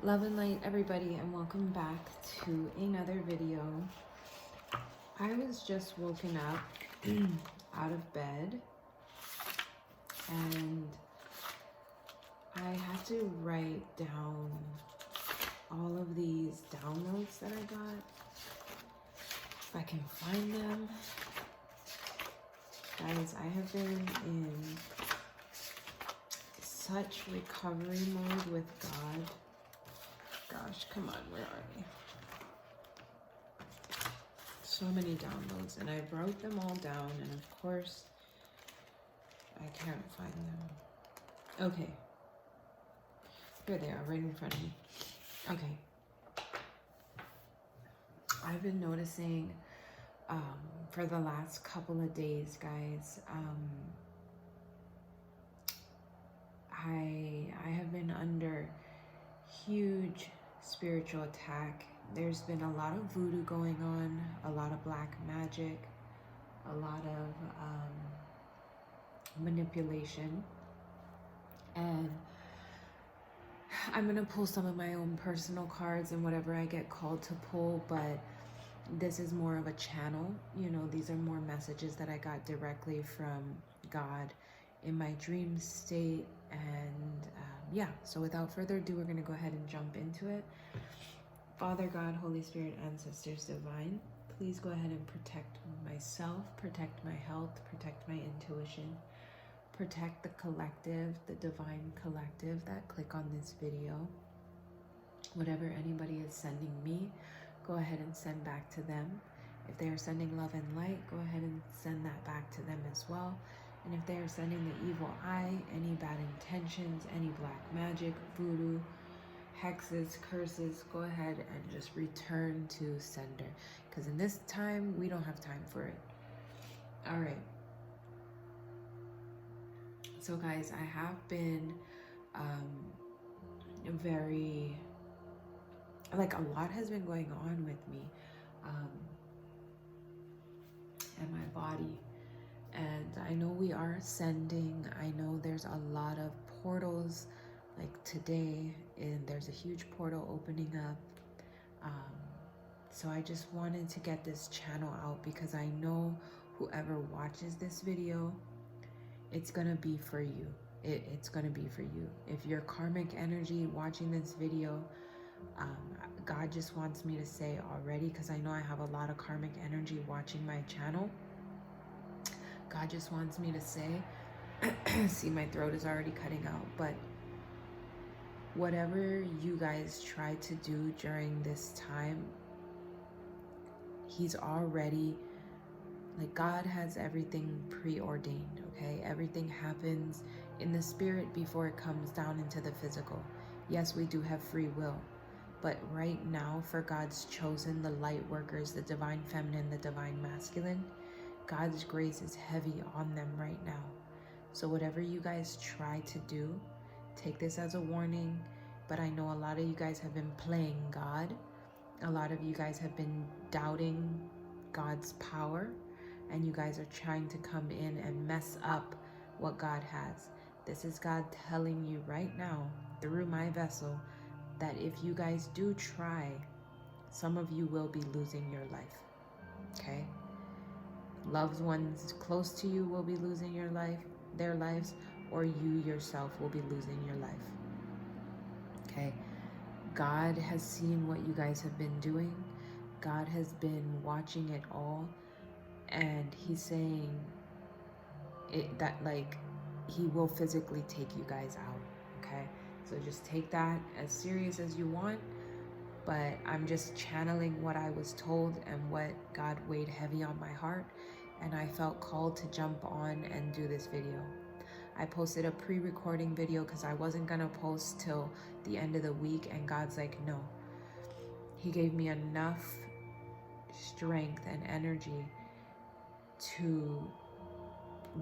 Love and light, everybody, and welcome back to another video. I was just woken up out of bed and I had to write down all of these downloads that I got. If I can find them. Guys, I have been in such recovery mode with God. Gosh, come on, where are they? So many downloads, and I wrote them all down, and of course, I can't find them. Okay. Here they are, right in front of me. Okay. I've been noticing for the last couple of days, guys, I have been under huge spiritual attack. There's been a lot of voodoo going on, a lot of black magic, a lot of manipulation, and I'm gonna pull some of my own personal cards and whatever I get called to pull, but this is more of a channel. You know, these are more messages that I got directly from God in my dream state. And yeah, so without further ado, we're going to go ahead and jump into it. Father God, Holy Spirit, ancestors divine, please go ahead and protect myself, protect my health, protect my intuition, protect the collective, the divine collective that click on this video. Whatever anybody is sending me, go ahead and send back to them. If they are sending love and light, go ahead and send that back to them as well. And if they are sending the evil eye, any bad intentions, any black magic, voodoo, hexes, curses, go ahead and just return to sender. Because in this time, we don't have time for it. All right. So guys, I have been very, like, a lot has been going on with me and my body. And I know we are ascending. I know there's a lot of portals, like today, and there's a huge portal opening up. So I just wanted to get this channel out because I know whoever watches this video, it's gonna be for you. It's gonna be for you. If you're karmic energy watching this video, God just wants me to say already, because I know I have a lot of karmic energy watching my channel. God just wants me to say, see, my throat is already cutting out, but whatever you guys try to do during this time, He's already, like, God has everything preordained, okay? Everything happens in the spirit before it comes down into the physical. Yes, we do have free will, but right now, for God's chosen, the light workers, the divine feminine, the divine masculine, God's grace is heavy on them right now. So whatever you guys try to do, take this as a warning. But I know a lot of you guys have been playing God. A lot of you guys have been doubting God's power. And you guys are trying to come in and mess up what God has. This is God telling you right now, through my vessel, that if you guys do try, some of you will be losing your life. Okay? Loved ones close to you will be losing their lives, or you yourself will be losing your life. Okay? God has seen what you guys have been doing. God has been watching it all, and He's saying that like He will physically take you guys out. Okay? So just take that as serious as you want. But I'm just channeling what I was told and what God weighed heavy on my heart. And I felt called to jump on and do this video. I posted a pre-recording video because I wasn't going to post till the end of the week. And God's like, no. He gave me enough strength and energy to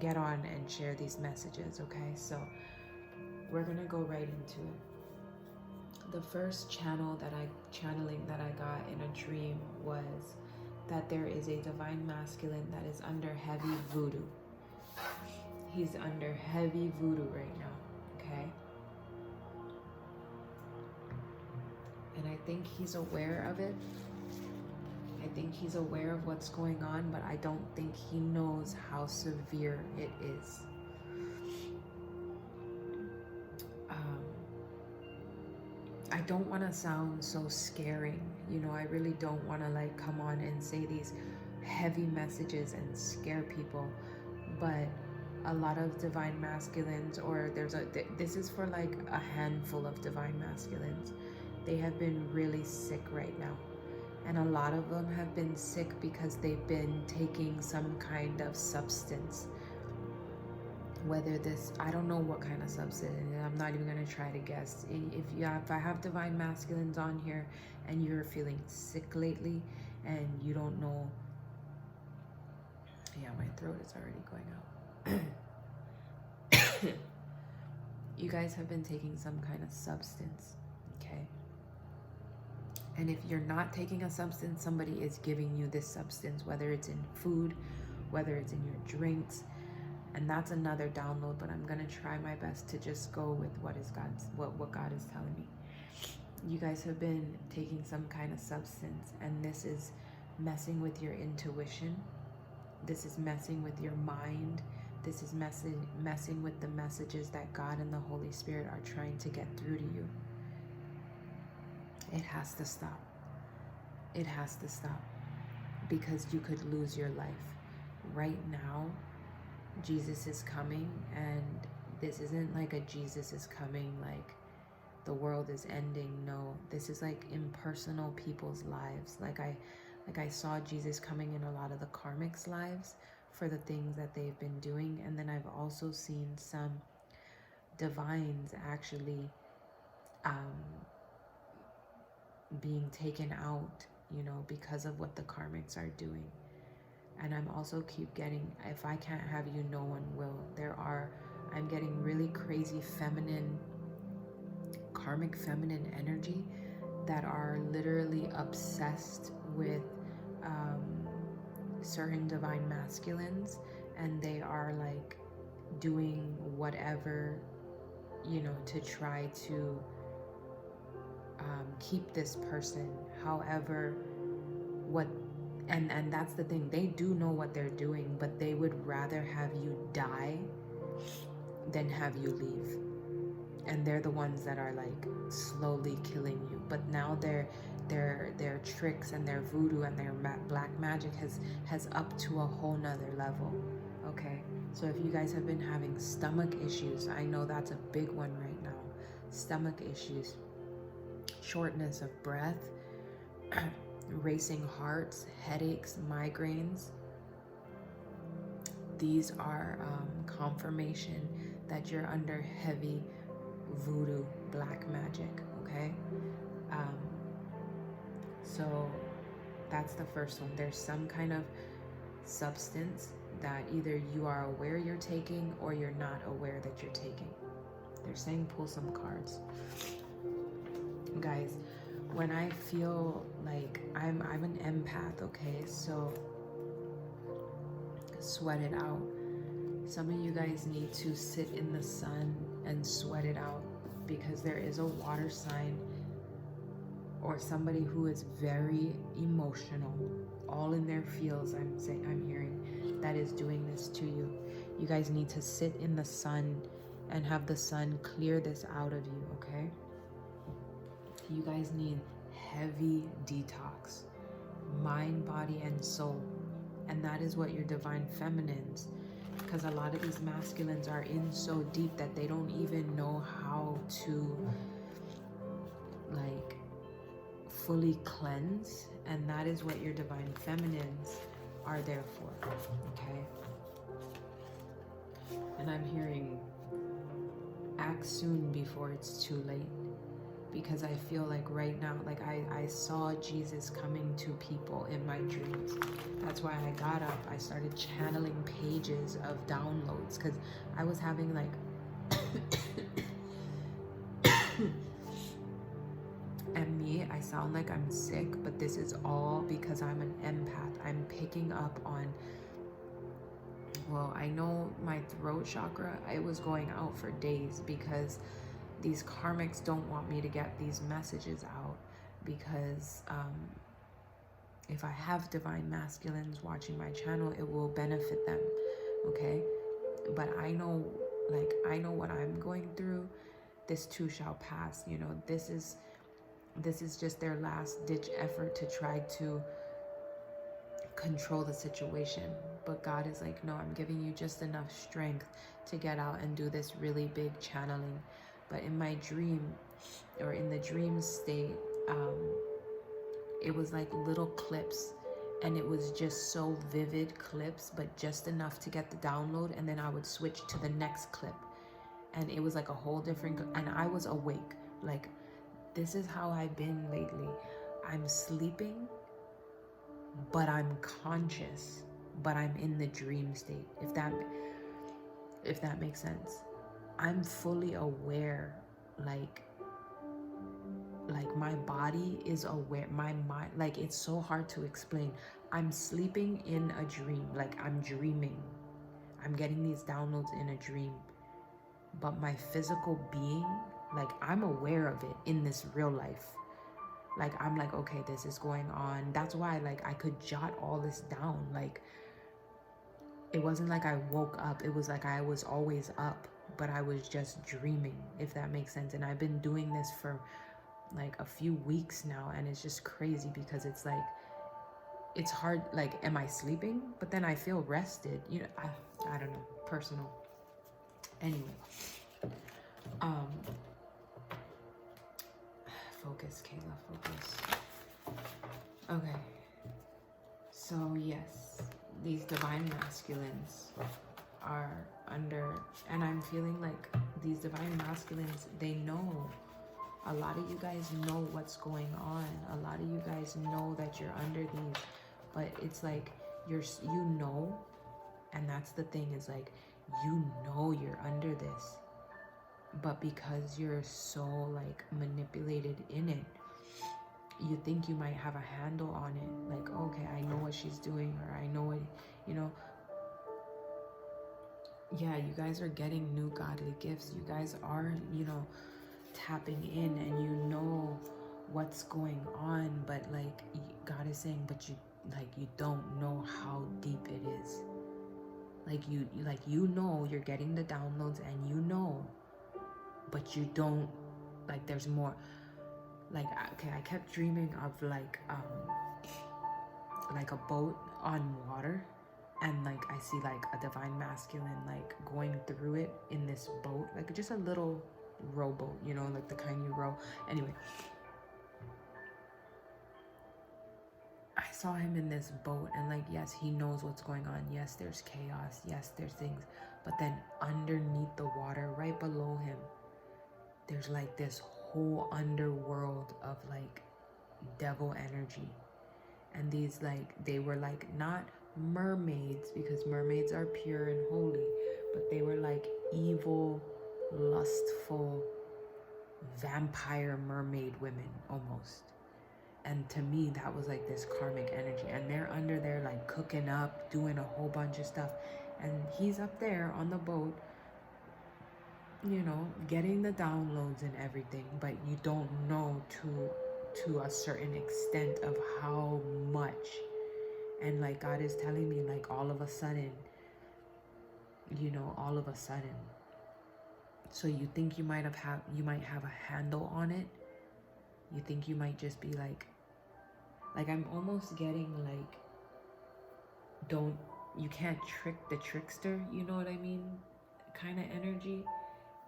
get on and share these messages, okay? So we're going to go right into it. The first channeling that I got in a dream was that there is a divine masculine that is under heavy voodoo. He's under heavy voodoo right now, okay? think he's aware of it. I think he's aware of what's going on, but I don't think he knows how severe it is. I don't want to sound so scaring, you know, I really don't want to like come on and say these heavy messages and scare people, but a lot of divine masculines, or this is for like a handful of divine masculines, they have been really sick right now. And a lot of them have been sick because they've been taking some kind of substance. Whether this, I don't know what kind of substance, and I'm not even going to try to guess. If I have divine masculines on here and you're feeling sick lately and you don't know, yeah, my throat is already going out. You guys have been taking some kind of substance, okay? And if you're not taking a substance, somebody is giving you this substance, whether it's in food, whether it's in your drinks. And that's another download, but I'm gonna try my best to just go with what God is telling me. You guys have been taking some kind of substance, and this is messing with your intuition. This is messing with your mind. This is messing with the messages that God and the Holy Spirit are trying to get through to you. It has to stop. It has to stop, because you could lose your life. Right now, Jesus is coming, and this isn't like a Jesus is coming like the world is ending. No, this is like impersonal people's lives. Like I saw Jesus coming in a lot of the karmics' lives for the things that they've been doing, and then I've also seen some divines actually being taken out, you know, because of what the karmics are doing. And I'm also keep getting, if I can't have you, no one will. I'm getting really crazy feminine, karmic feminine energy that are literally obsessed with certain divine masculines, and they are like doing whatever, you know, to try to keep this person. However, and that's the thing, they do know what they're doing, but they would rather have you die than have you leave. And they're the ones that are like slowly killing you. But now their tricks and their voodoo and their black magic has up to a whole nother level. Okay, so if you guys have been having stomach issues, I know that's a big one right now. Stomach issues, shortness of breath, racing hearts, headaches, migraines. These are confirmation that you're under heavy voodoo, black magic, okay? So that's the first one. There's some kind of substance that either you are aware you're taking or you're not aware that you're taking. They're saying pull some cards. Guys, when I feel like I'm an empath, okay? So sweat it out. Some of you guys need to sit in the sun and sweat it out, because there is a water sign or somebody who is very emotional, all in their feels, I'm hearing, that is doing this to you. You guys need to sit in the sun and have the sun clear this out of you, okay? You guys need heavy detox, mind, body, and soul. And that is what your divine feminines, because a lot of these masculines are in so deep that they don't even know how to like fully cleanse. And that is what your divine feminines are there for, okay? And I'm hearing act soon before it's too late. Because I feel like right now, like I saw Jesus coming to people in my dreams. That's why I got up. I started channeling pages of downloads, because I was having like and me, I sound like I'm sick, but this is all because I'm an empath. I'm picking up on, well, I know my throat chakra, it was going out for days because these karmics don't want me to get these messages out. because if I have divine masculines watching my channel, it will benefit them, okay? But I know what I'm going through. This too shall pass. You know, this is just their last ditch effort to try to control the situation. But God is like, no, I'm giving you just enough strength to get out and do this really big channeling. But in my dream, or in the dream state, it was like little clips, and it was just so vivid clips, but just enough to get the download, and then I would switch to the next clip, and it was like a whole different, and I was awake. Like, this is how I've been lately. I'm sleeping, but I'm conscious, but I'm in the dream state, if that makes sense. I'm fully aware, like my body is aware, my mind, like, it's so hard to explain. I'm sleeping in a dream, like I'm dreaming. I'm getting these downloads in a dream, but my physical being, like, I'm aware of it in this real life. Like, I'm like, okay, this is going on. That's why, like, I could jot all this down. Like, it wasn't like I woke up. It was like I was always up, but I was just dreaming, if that makes sense. And I've been doing this for like a few weeks now, and it's just crazy because it's like, it's hard. Like, am I sleeping? But then I feel rested. You know, I don't know. Personal. Anyway. Focus, Kayla, focus. Okay. So yes, these divine masculines are under, and I'm feeling like these divine masculines, they know. A lot of you guys know what's going on. A lot of you guys know that you're under these, but it's like you know, and that's the thing, is like, you know you're under this, but because you're so like manipulated in it, you think you might have a handle on it. Like, okay, I know what she's doing, or I know what, you know. Yeah, you guys are getting new godly gifts. You guys are, you know, tapping in, and you know what's going on, but like, God is saying, but you don't know how deep it is. Like, you know you're getting the downloads, and you know, but you don't, like, there's more. Like, okay, I kept dreaming of like a boat on water, and like I see like a divine masculine like going through it in this boat, like just a little rowboat, you know, like the kind you row. Anyway, I saw him in this boat, and like, yes, he knows what's going on. Yes, there's chaos. Yes, there's things. But then underneath the water, right below him, there's like this whole underworld of like devil energy. And these, like, they were like not mermaids, because mermaids are pure and holy, but they were like evil, lustful, vampire mermaid women almost. And to me, that was like this karmic energy. And they're under there like cooking up, doing a whole bunch of stuff, and he's up there on the boat, you know, getting the downloads and everything. But you don't know to a certain extent of how much. And like, God is telling me, like, all of a sudden, you know, all of a sudden. So you think you might have a handle on it. You think you might just be like I'm almost getting like, you can't trick the trickster, you know what I mean, kind of energy.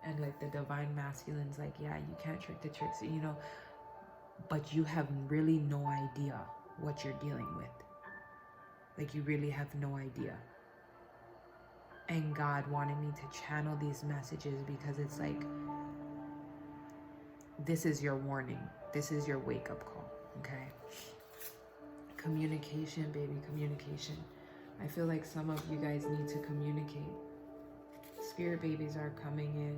And like the divine masculine's like, yeah, you can't trick the trickster, you know, but you have really no idea what you're dealing with. Like, you really have no idea. And God wanted me to channel these messages because it's like, this is your warning. This is your wake-up call, okay? Communication, baby, communication. I feel like some of you guys need to communicate. Spirit babies are coming in,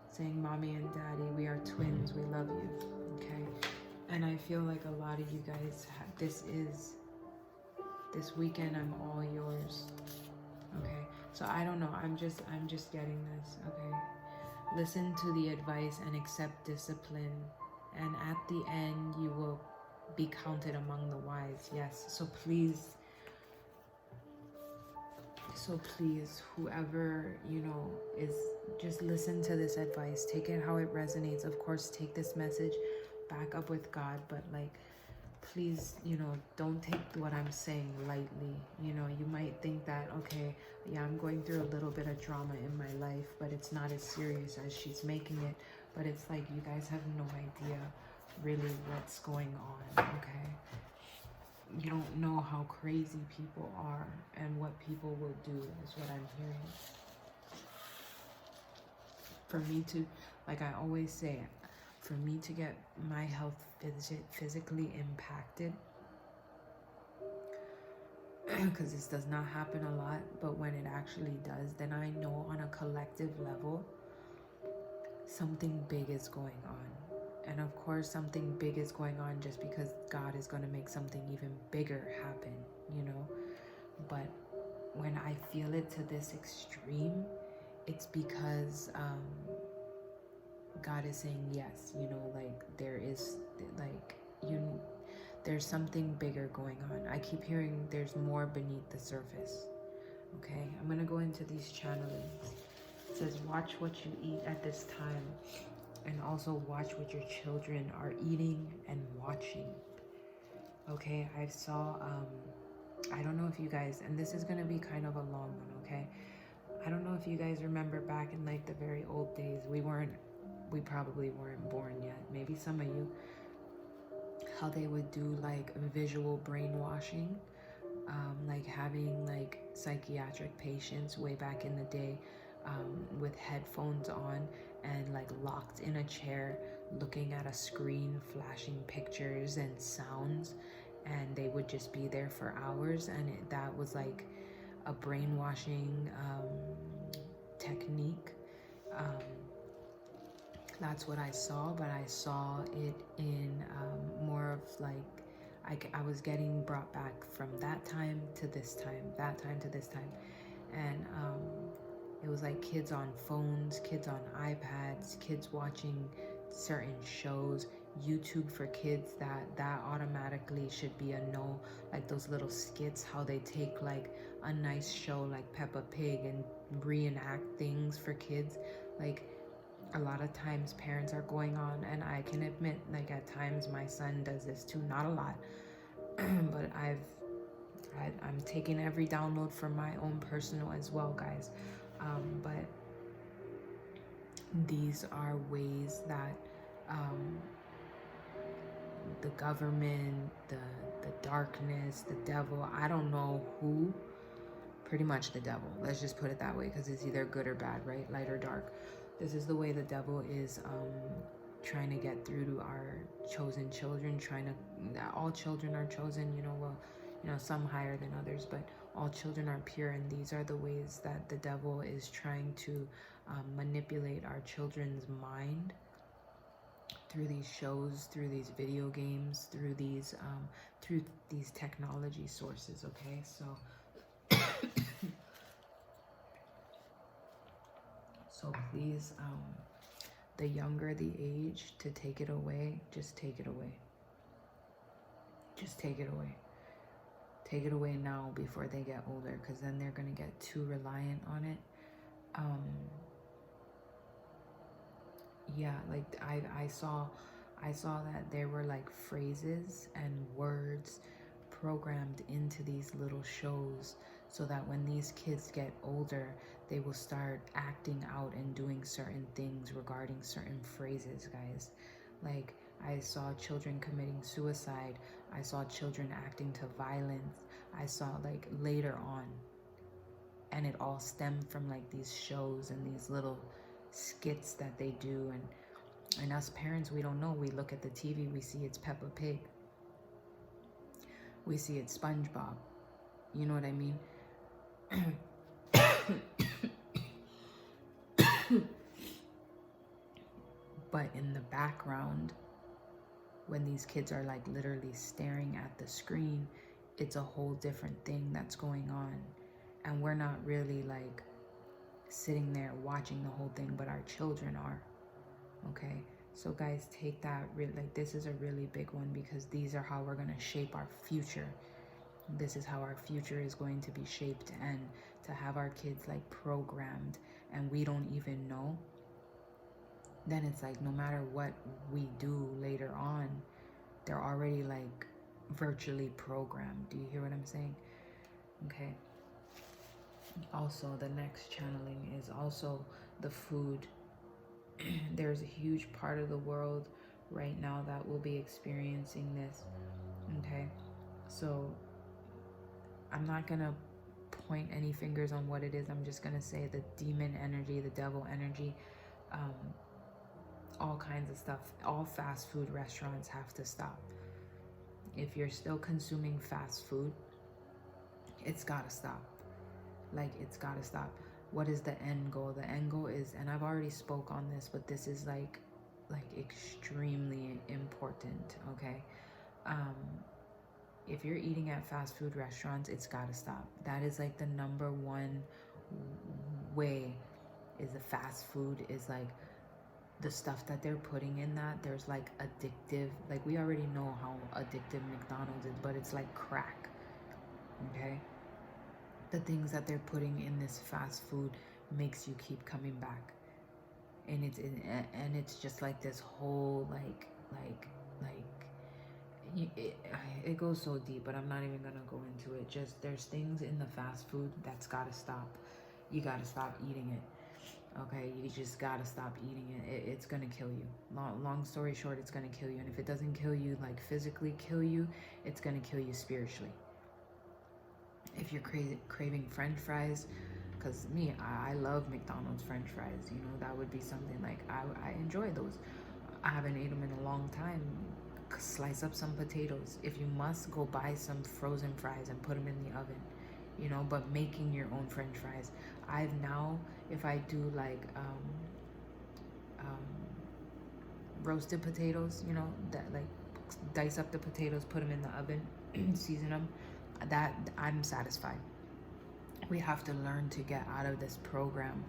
saying, Mommy and Daddy, we are twins, we love you, okay? And I feel like a lot of you guys, this weekend, I'm all yours, okay? So I don't know, I'm just getting this, okay? Listen to the advice and accept discipline and at the end you will be counted among the wise. Yes, so please, whoever, is, just listen to this advice, take it how it resonates. Of course, take this message back up with God, but like, please, don't take what I'm saying lightly. You might think that, okay, yeah, I'm going through a little bit of drama in my life, but it's not as serious as she's making it. But it's like, you guys have no idea really what's going on, okay? You don't know how crazy people are and what people will do, is what I'm hearing. For me to, like I always say, for me to get my health physically impacted, because this does not happen a lot, but when it actually does, then I know on a collective level something big is going on. And of course, something big is going on just because God is going to make something even bigger happen, But when I feel it to this extreme, it's because God is saying yes, like there is, like, there's something bigger going on. I keep hearing there's more beneath the surface. Okay, I'm going to go into these channelings. It says, watch what you eat at this time, and also watch what your children are eating and watching. Okay, I saw, I don't know if you guys, and this is going to be kind of a long one, okay? I don't know if you guys remember back in like the very old days, we probably weren't born yet. Maybe some of you, how they would do like visual brainwashing, like having like psychiatric patients way back in the day, with headphones on and like locked in a chair, looking at a screen, flashing pictures and sounds, and they would just be there for hours. And that was like a brainwashing technique. That's what I saw, but I saw it in more of like, I was getting brought back from that time to this time, that time to this time. And it was like kids on phones, kids on iPads, kids watching certain shows, YouTube for kids, that automatically should be a no. Like those little skits, how they take like a nice show like Peppa Pig and reenact things for kids. Like, a lot of times parents are going on, and I can admit, like at times my son does this too, not a lot, but I'm taking every download from my own personal as well, guys. But these are ways that the government, the darkness, the devil, I don't know who, pretty much the devil, let's just put it that way, because it's either good or bad, right? Light or dark. This is the way the devil is trying to get through to our chosen children, all children are chosen, some higher than others, but all children are pure, and these are the ways that the devil is trying to manipulate our children's mind through these shows, through these video games, through these technology sources, okay? So so please, the younger the age to take it away, just take it away. Just take it away. Take it away now before they get older, because then they're going to get too reliant on it. Yeah, like I saw that there were like phrases and words programmed into these little shows, so that when these kids get older, they will start acting out and doing certain things regarding certain phrases, guys. Like, I saw children committing suicide. I saw children acting to violence. I saw like later on, and it all stemmed from like these shows and these little skits that they do. And us parents, we don't know. We look at the TV, we see it's Peppa Pig, we see it's SpongeBob, you know what I mean? But in the background, when these kids are like literally staring at the screen, it's a whole different thing that's going on, and we're not really like sitting there watching the whole thing, but our children are. Okay, So guys, take that, like this is a really big one, because these are how we're going to shape our future. This is how our future is going to be shaped, and to have our kids like programmed and we don't even know, then it's like no matter what we do later on, they're already like virtually programmed. Do you hear what I'm saying? Okay. Also, the next channeling is also the food. There's a huge part of the world right now that will be experiencing this. Okay. So I'm not gonna point any fingers on what it is. I'm just gonna say the demon energy, the devil energy, all kinds of stuff. All fast food restaurants have to stop. If you're still consuming fast food, it's gotta stop. Like, it's gotta stop. What is the end goal? The end goal is, and I've already spoke on this, but this is like extremely important. Okay. If you're eating at fast food restaurants, it's gotta stop. That is like the number one way, is the fast food, is like the stuff that they're putting in that. There's like addictive, like we already know how addictive McDonald's is, but it's like crack. Okay. The things that they're putting in this fast food makes you keep coming back, and it's just like this whole it goes so deep, but I'm not even gonna go into it. Just, there's things in the fast food that's gotta stop. You gotta stop eating it. Okay, you just gotta stop eating it. It's gonna kill you. Long story short, it's gonna kill you. And if it doesn't kill you, like physically kill you, it's gonna kill you spiritually. If you're craving French fries, because me, I love McDonald's French fries. You know, that would be something like I enjoy those. I haven't ate them in a long time. Slice up some potatoes. If you must, go buy some frozen fries and put them in the oven. You know, but making your own French fries. I've now, if I do like roasted potatoes, you know, that like dice up the potatoes, put them in the oven, season them, that I'm satisfied. We have to learn to get out of this program,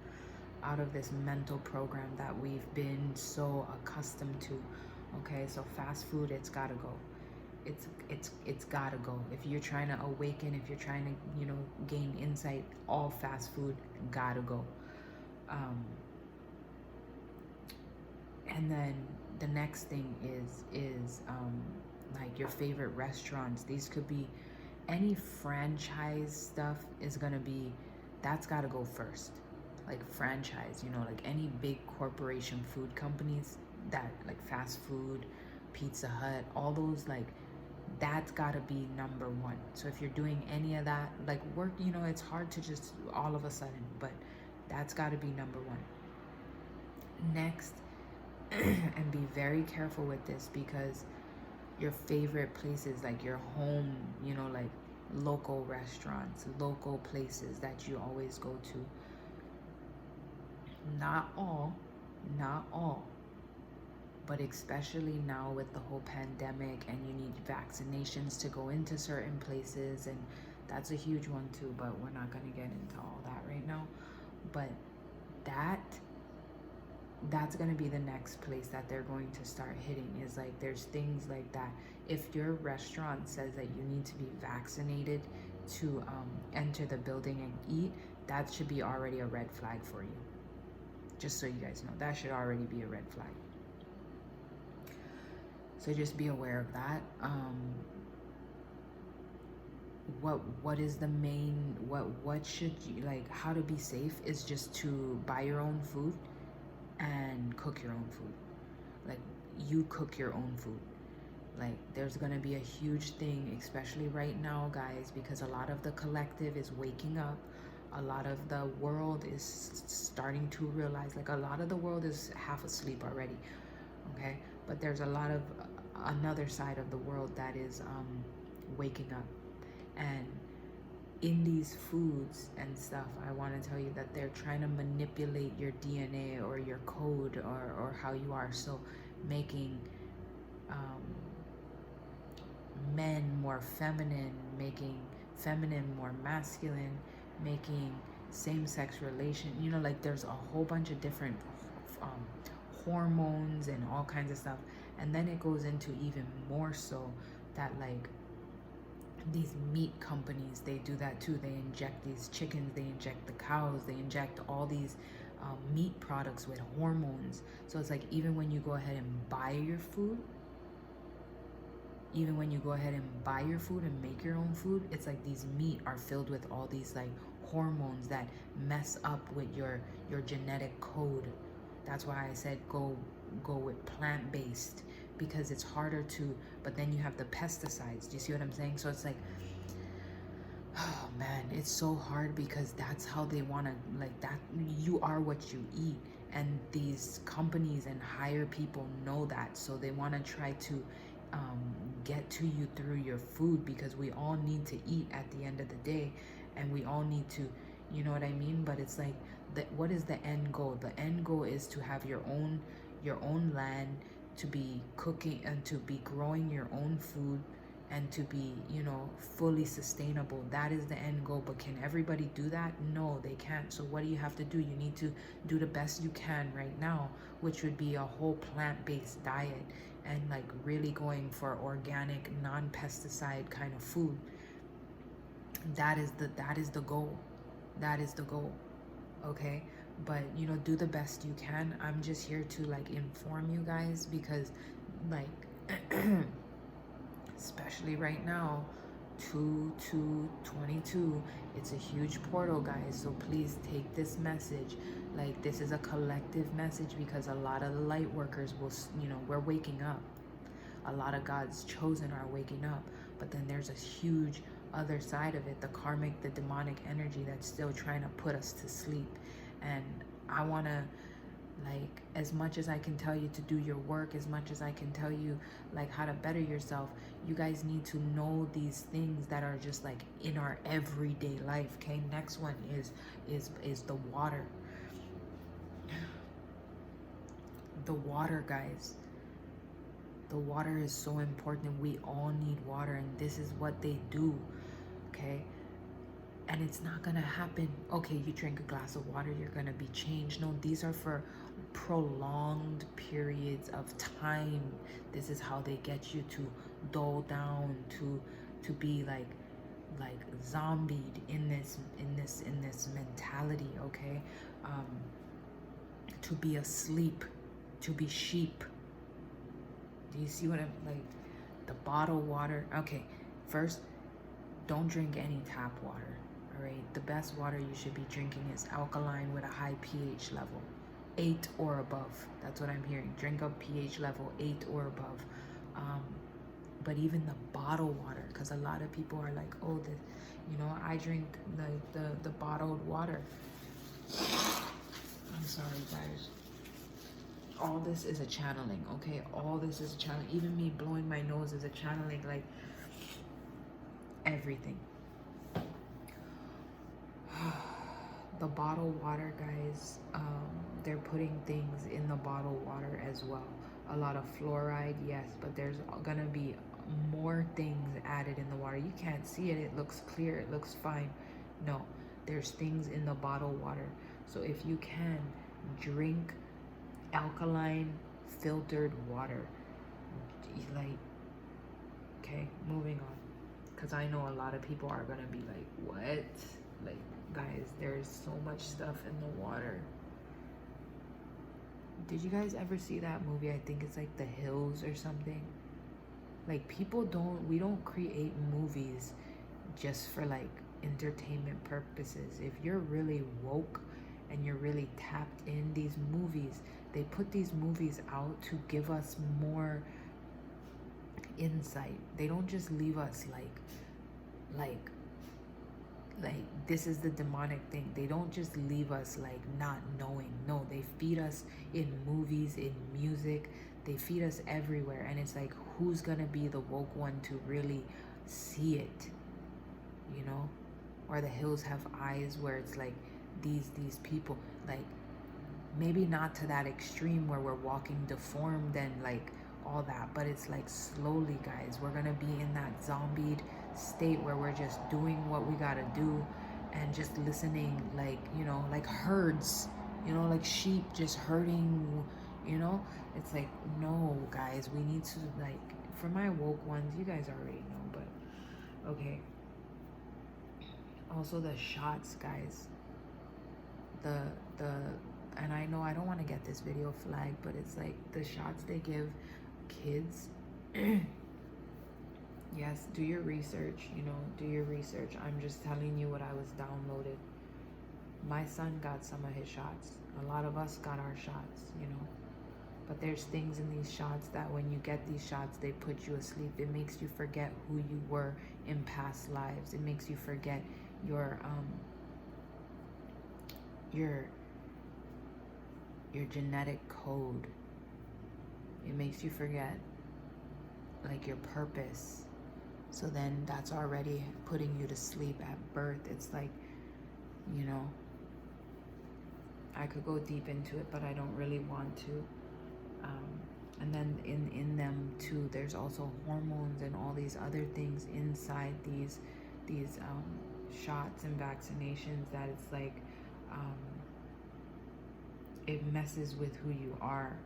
out of this mental program that we've been so accustomed to. Okay, so fast food, it's gotta go. It's gotta go. If you're trying to awaken, if you're trying to, you know, gain insight, all fast food gotta go. And then the next thing is like your favorite restaurants. These could be any franchise stuff, is gonna be, that's gotta go first. Like franchise, you know, like any big corporation food companies, that like fast food, Pizza Hut, all those, like that's gotta be number one. So if you're doing any of that, like work, you know, it's hard to just all of a sudden, but that's gotta be number one. Next, and be very careful with this, because your favorite places, like your home, you know, like local restaurants, local places that you always go to, not all, but especially now with the whole pandemic, and you need vaccinations to go into certain places, and that's a huge one too, but we're not going to get into all that right now. But that's going to be the next place that they're going to start hitting, is like there's things like that. If your restaurant says that you need to be vaccinated to enter the building and eat, that should be already a red flag for you. Just so you guys know, that should already be a red flag. So just be aware of that. What is the main, what should you, like, how to be safe is just to buy your own food and cook your own food. Like, you cook your own food. Like, there's gonna be a huge thing, especially right now, guys, because a lot of the collective is waking up. A lot of the world is starting to realize, like, a lot of the world is half asleep already, okay? But there's a lot of another side of the world that is waking up. And in these foods and stuff, I want to tell you that they're trying to manipulate your DNA or your code, or how you are. So making men more feminine, making feminine more masculine, making same-sex relation, you know, like there's a whole bunch of different hormones and all kinds of stuff. And then it goes into even more so that like these meat companies, they do that too. They inject these chickens, they inject the cows, they inject all these meat products with hormones. So it's like even when you go ahead and buy your food, even when you go ahead and buy your food and make your own food, it's like these meat are filled with all these like hormones that mess up with your genetic code. That's why I said go with plant-based, because it's harder to, but then you have the pesticides. Do you see what I'm saying? So it's like, oh man, it's so hard because that's how they want to, like, that you are what you eat. And these companies and higher people know that, so they want to try to get to you through your food, because we all need to eat at the end of the day, and we all need to, you know what I mean? But it's like, what is the end goal? The end goal is to have your own land, to be cooking and to be growing your own food, and to be, you know, fully sustainable. That is the end goal. But can everybody do that? No, they can't. So what do you have to do? You need to do the best you can right now, which would be a whole plant-based diet, and like really going for organic, non-pesticide kind of food. That is the goal. That is the goal. Okay? But you know, do the best you can. I'm just here to like inform you guys, because like especially right now, 2/2/22, it's a huge portal, guys. So please take this message like this is a collective message, because a lot of the light workers will, you know, we're waking up. A lot of God's chosen are waking up, but then there's a huge other side of it, the karmic, the demonic energy that's still trying to put us to sleep. And I want to, like, as much as I can tell you to do your work, as much as I can tell you like how to better yourself, you guys need to know these things that are just like in our everyday life. Okay, next one is the water. The water, guys. The water is so important. We all need water, and this is what they do. Okay, and it's not gonna happen, okay, you drink a glass of water, you're gonna be changed. No, these are for prolonged periods of time. This is how they get you to dull down, to be like zombied in this mentality. Okay, to be asleep, to be sheep. Do you see what I'm like? The bottled water. Okay, first, don't drink any tap water. All right, the best water you should be drinking is alkaline with a high pH level, 8 or above. That's what I'm hearing. Drink a pH level 8 or above. But even the bottled water, because a lot of people are like, oh, you know, I drink the bottled water. I'm sorry, guys. All this is a channeling, okay? All this is a channeling. Even me blowing my nose is a channeling, like everything. The bottled water, guys, they're putting things in the bottled water as well. A lot of fluoride, yes, but there's gonna be more things added in the water. You can't see it. It looks clear. It looks fine. No, there's things in the bottled water. So if you can, drink alkaline filtered water. Like, okay, moving on, because I know a lot of people are gonna be like, what? Like, guys, there's so much stuff in the water. Did you guys ever see that movie? I think it's like The Hills or something. Like, we don't create movies just for like entertainment purposes. If you're really woke and you're really tapped in, these movies, they put these movies out to give us more insight. They don't just leave us like this is the demonic thing. They don't just leave us like not knowing. No, they feed us in movies, in music. They feed us everywhere, and it's like, who's gonna be the woke one to really see it, you know? Or The Hills Have Eyes, where it's like these people, like, maybe not to that extreme where we're walking deformed and like all that, but it's like slowly, guys, we're gonna be in that zombied state where we're just doing what we gotta do and just listening, like, you know, like herds, you know, like sheep just herding, You know, it's like, no, guys, we need to, like, for my woke ones, you guys already know, but okay. Also the shots, guys. The and I know I don't want to get this video flagged, but it's like the shots they give kids. Yes, do your research, you know, do your research. I'm just telling you what I was downloaded. My son got some of his shots. A lot of us got our shots, you know. But there's things in these shots that when you get these shots, they put you asleep. It makes you forget who you were in past lives. It makes you forget your genetic code. It makes you forget like your purpose. So then that's already putting you to sleep at birth. It's like, you know, I could go deep into it, but I don't really want to. And then in them too, there's also hormones and all these other things inside these shots and vaccinations that it's like it messes with who you are.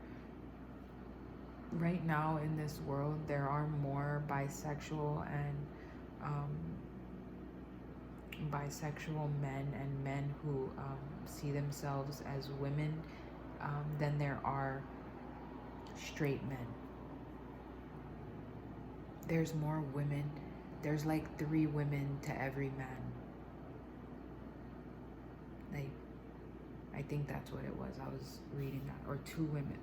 Right now in this world, there are more bisexual and bisexual men and men who see themselves as women than there are straight men. There's more women. There's like 3 women to every man. Like, I think that's what it was. I was reading that. Or 2 women.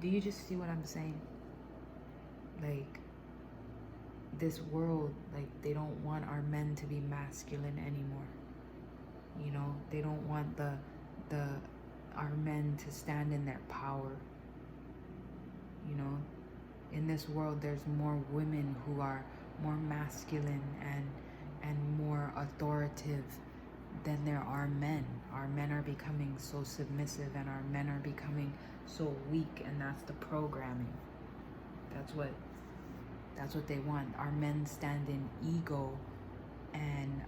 Do you just see what I'm saying? Like, this world, like, they don't want our men to be masculine anymore. You know, they don't want our men to stand in their power. You know, in this world, there's more women who are more masculine and more authoritative than there are men. Our men are becoming so submissive, and our men are becoming so weak, and that's the programming. That's what they want. Our men stand in ego and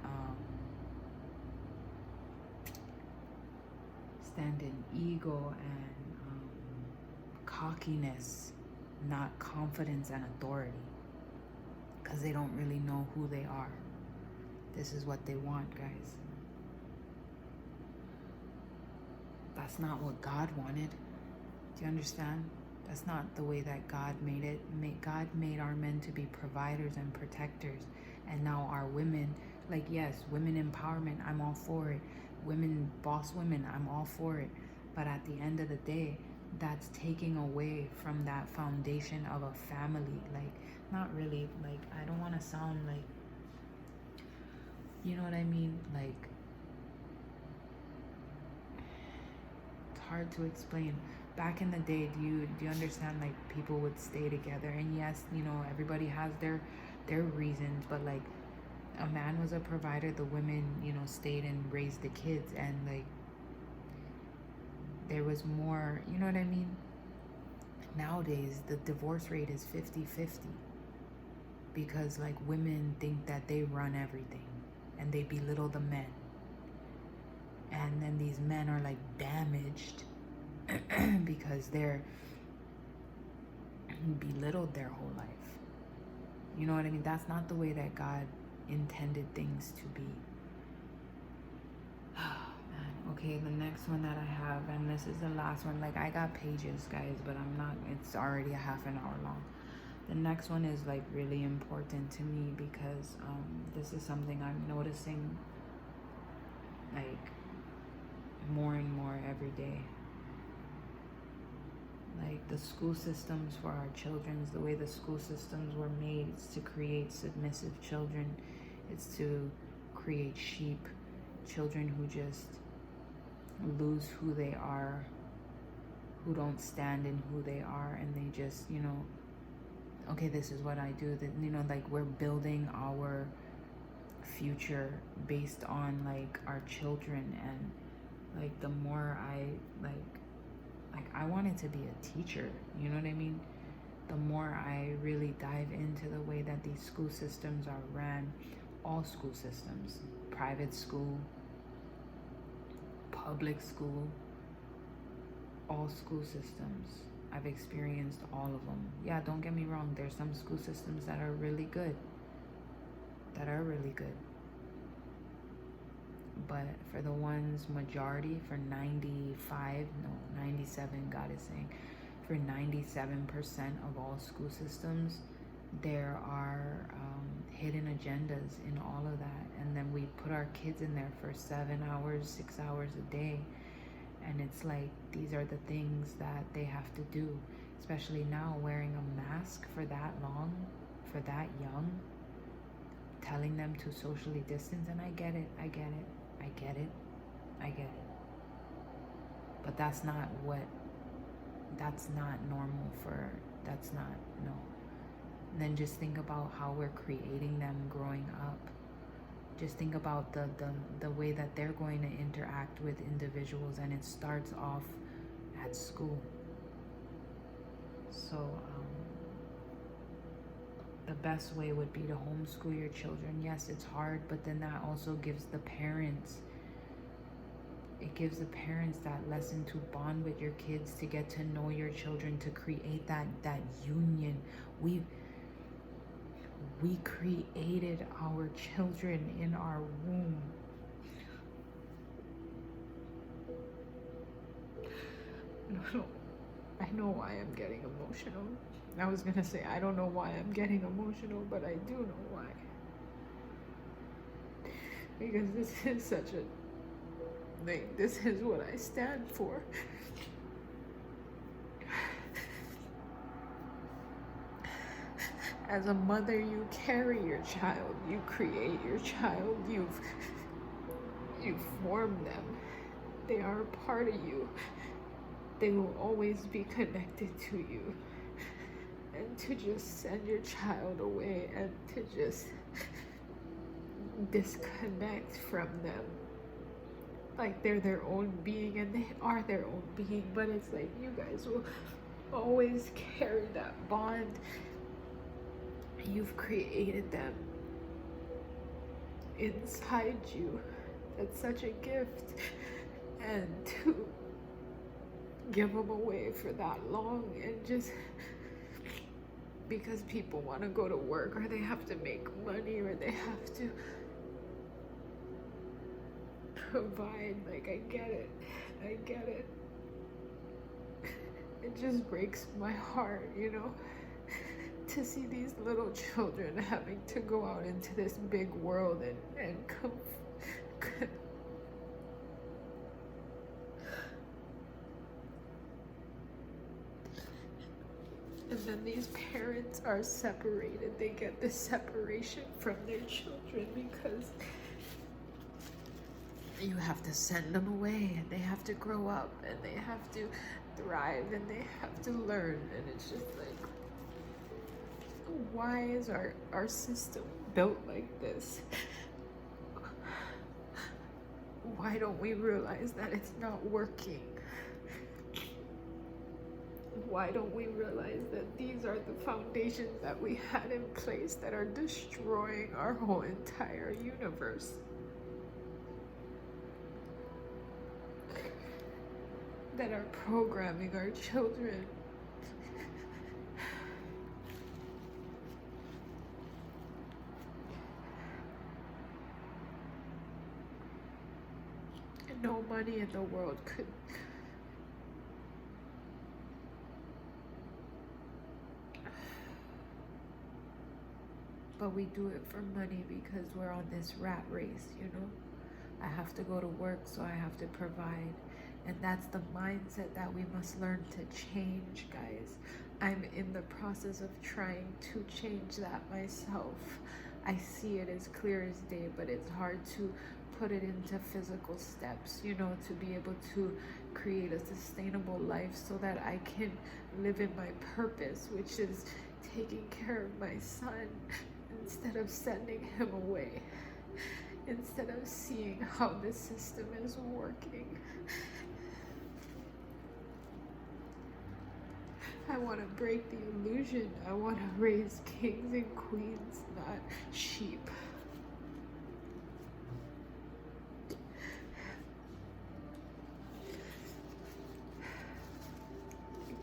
cockiness, not confidence and authority, because they don't really know who they are. This is what they want, guys. That's not what God wanted. Do you understand? That's not the way that God made it. God made our men to be providers and protectors. And now our women, like, yes, women empowerment, I'm all for it. Women, boss women, I'm all for it. But at the end of the day, that's taking away from that foundation of a family. Like, not really, like, I don't want to sound like, you know what I mean? Like, it's hard to explain. Back in the day, do you understand, like, people would stay together, and yes, you know, everybody has their reasons, but like, a man was a provider, the women, you know, stayed and raised the kids, and like, there was more, you know what I mean? Nowadays, the divorce rate is 50-50 because, like, women think that they run everything and they belittle the men, and then these men are like damaged because they're belittled their whole life. You know what I mean? That's not the way that God intended things to be. Oh, man. Okay, the next one that I have, and this is the last one. Like, I got pages, guys, but I'm not, it's already a half an hour long. The next one is like really important to me because this is something I'm noticing like more and more every day. Like, the school systems for our children, the way the school systems were made, it's to create submissive children. It's to create sheep, children who just lose who they are, who don't stand in who they are, and they just, you know, okay, this is what I do. That, you know, like, we're building our future based on like our children, and like, the more I I wanted to be a teacher, you know what I mean? The more I really dive into the way that these school systems are ran, all school systems, private school, public school, all school systems, I've experienced all of them. Yeah, don't get me wrong. There's some school systems that are really good. But for the ones, majority, for 97, God is saying, for 97% of all school systems, there are hidden agendas in all of that. And then we put our kids in there for 7 hours, 6 hours a day. And it's like, these are the things that they have to do, especially now, wearing a mask for that long, for that young, telling them to socially distance. And I get it. But that's not normal no. And then just think about how we're creating them growing up. Just think about the way that they're going to interact with individuals, and it starts off at school. So the best way would be to homeschool your children. Yes, it's hard, but then that also gives the parents, that lesson to bond with your kids, to get to know your children, to create that union. We created our children in our womb. I know why I'm getting emotional. I was gonna say, I don't know why I'm getting emotional, but I do know why. Because this is such a thing. This is what I stand for. As a mother, you carry your child, you create your child, you form them. They are a part of you. They will always be connected to you. And to just send your child away and to just disconnect from them, like they're their own being, and they are their own being, but it's like you guys will always carry that bond. You've created them inside you. That's such a gift. And to give them away for that long, and just because people want to go to work, or they have to make money, or they have to provide, like, I get it. It just breaks my heart, to see these little children having to go out into this big world and come. And then these parents are separated. They get this separation from their children because you have to send them away, and they have to grow up, and they have to thrive, and they have to learn. And it's just like, why is our system built like this? Why don't we realize that it's not working? Why don't we realize that these are the foundations that we had in place that are destroying our whole entire universe? That are programming our children. And no money in the world could but we do it for money because we're on this rat race, I have to go to work, so I have to provide. And that's the mindset that we must learn to change, guys. I'm in the process of trying to change that myself. I see it as clear as day, but it's hard to put it into physical steps, to be able to create a sustainable life so that I can live in my purpose, which is taking care of my son instead of sending him away, instead of seeing how the system is working. I want to break the illusion. I want to raise kings and queens, not sheep.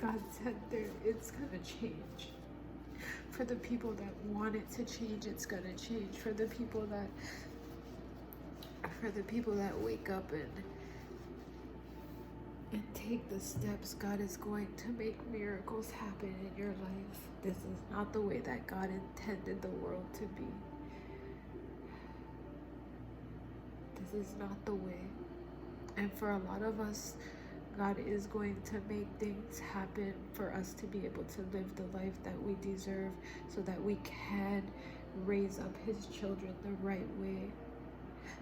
God said it's gonna change. For the people that want it to change, it's gonna change. For the people that wake up and take the steps, God is going to make miracles happen in your life. This is not the way that God intended the world to be. This is not the way. And for a lot of us, God is going to make things happen for us to be able to live the life that we deserve, so that we can raise up His children the right way,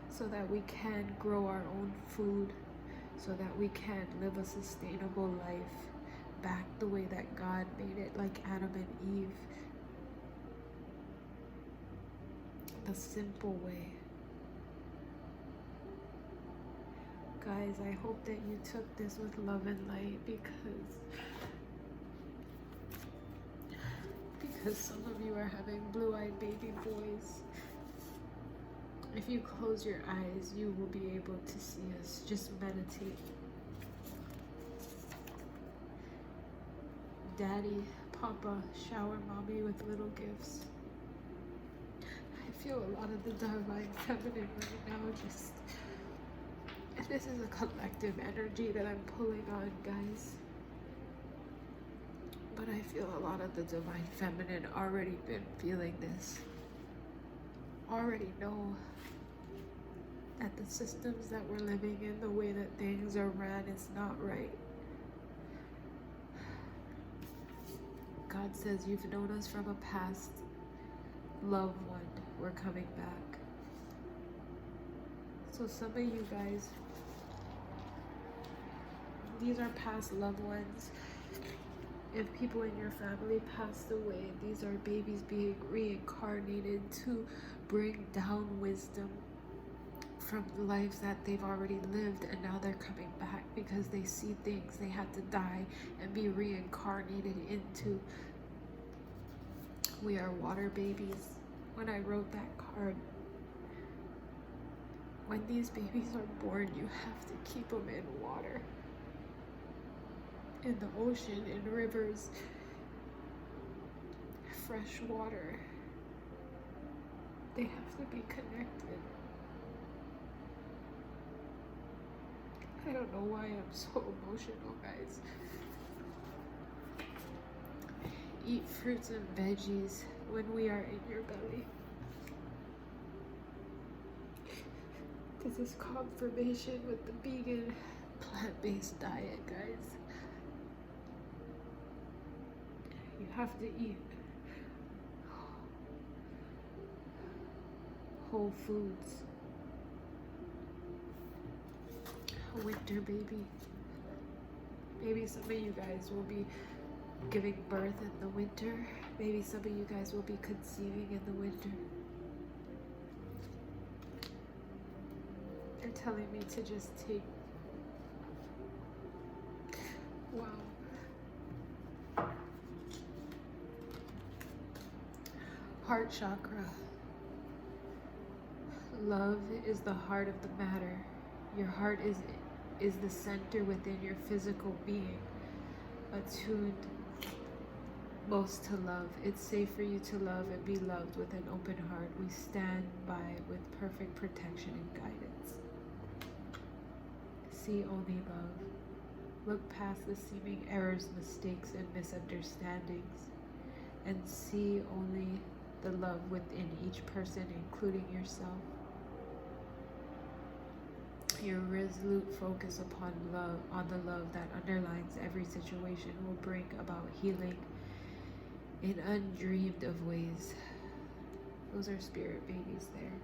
so that we can grow our own food, so that we can live a sustainable life back the way that God made it, like Adam and Eve. The simple way. Guys, I hope that you took this with love and light, because some of you are having blue-eyed baby boys. If you close your eyes, you will be able to see us. Just meditate. Daddy, Papa, shower Mommy with little gifts. I feel a lot of the divine feminine right now. This is a collective energy that I'm pulling on, guys. But I feel a lot of the divine feminine already been feeling this. Already know that the systems that we're living in, the way that things are ran, is not right. God says, you've known us from a past loved one. We're coming back. So some of you guys, these are past loved ones. If people in your family passed away, these are babies being reincarnated to bring down wisdom from the lives that they've already lived, and now they're coming back because they see things they had to die and be reincarnated into. We are water babies. When I wrote that card, when these babies are born, you have to keep them in water, in the ocean, in rivers, fresh water. They have to be connected. I don't know why I'm so emotional, guys. Eat fruits and veggies when we are in your belly. This is confirmation with the vegan plant-based diet, guys. You have to eat whole foods. Winter baby. Maybe some of you guys will be giving birth in the winter. Maybe some of you guys will be conceiving in the winter. They're telling me to just take, wow. Heart chakra. Love is the heart of the matter. Your heart is the center within your physical being, attuned most to love. It's safe for you to love and be loved with an open heart. We stand by with perfect protection and guidance. See only love. Look past the seeming errors, mistakes, and misunderstandings, and see only the love within each person, including yourself. Your resolute focus upon love, on the love that underlines every situation, will bring about healing in undreamed of ways. Those are spirit babies there.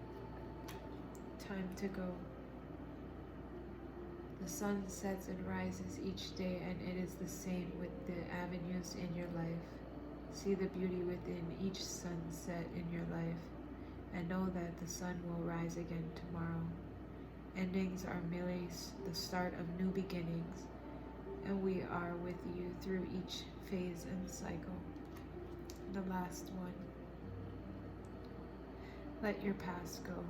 Time to go. The sun sets and rises each day, and it is the same with the avenues in your life. See the beauty within each sunset in your life, and know that the sun will rise again tomorrow. Endings are merely the start of new beginnings, and we are with you through each phase and cycle. The last one. Let your past go.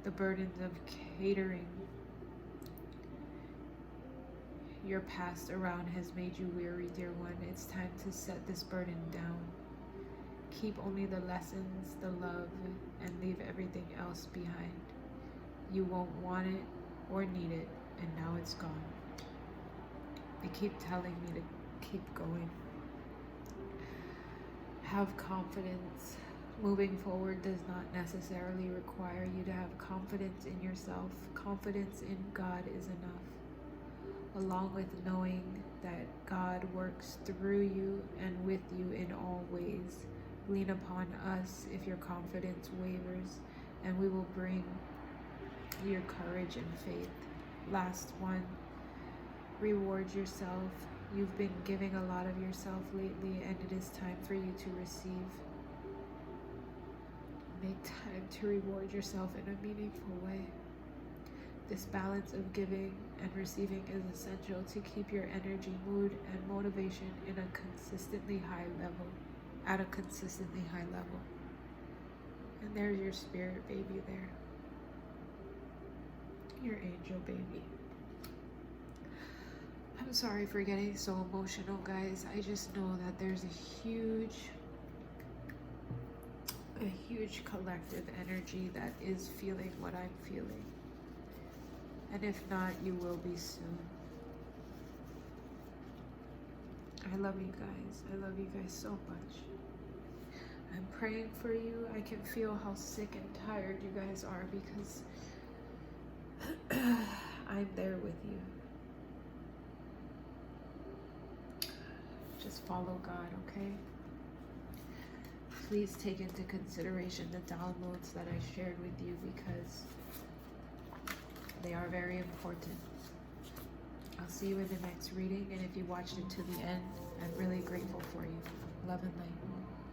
The burdens of catering your past around has made you weary, dear one. It's time to set this burden down. Keep only the lessons, the love, and leave everything else behind. You won't want it or need it, and now it's gone. They keep telling me to keep going. Have confidence. Moving forward does not necessarily require you to have confidence in yourself. Confidence in God is enough, along with knowing that God works through you and with you in all ways. Lean upon us if your confidence wavers, and we will bring your courage and faith. Last one, reward yourself. You've been giving a lot of yourself lately, and it is time for you to receive. Make time to reward yourself in a meaningful way. This balance of giving and receiving is essential to keep your energy, mood, and motivation in a consistently high level, at a consistently high level. And there's your spirit baby there. Your angel baby. I'm sorry for getting so emotional, guys. I just know that there's a huge collective energy that is feeling what I'm feeling. And if not, you will be soon. I love you guys. I love you guys so much. I'm praying for you. I can feel how sick and tired you guys are because I'm there with you. Just follow God, okay? Please take into consideration the downloads that I shared with you because they are very important. I'll see you in the next reading, and if you watched it to the end, I'm really grateful for you. Love and light.